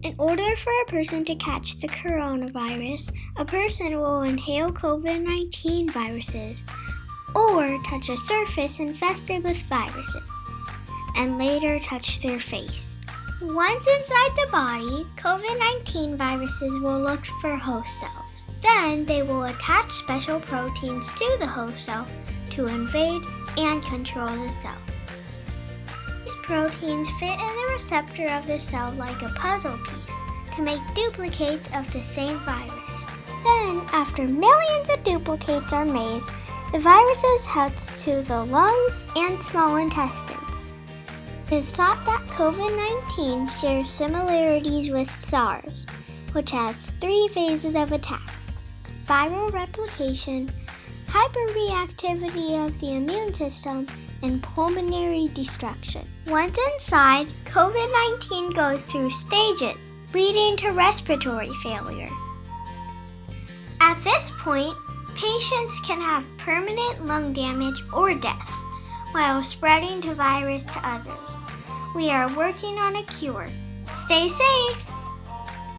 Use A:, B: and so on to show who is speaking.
A: In order for a person to catch the coronavirus, a person will inhale COVID-19 viruses or touch a surface infested with viruses, and later touch their face. Once inside the body, COVID-19 viruses will look for host cells. Then they will attach special proteins to the host cell to invade and control the cell. These proteins fit in the receptor of the cell like a puzzle piece to make duplicates of the same virus. Then, after millions of duplicates are made, the viruses head to the lungs and small intestines. It is thought that COVID-19 shares similarities with SARS, which has 3 phases of attack: viral replication, hyperreactivity of the immune system, and pulmonary destruction. Once inside, COVID-19 goes through stages, leading to respiratory failure. At this point, patients can have permanent lung damage or death, while spreading the virus to others. We are working on a cure. Stay safe!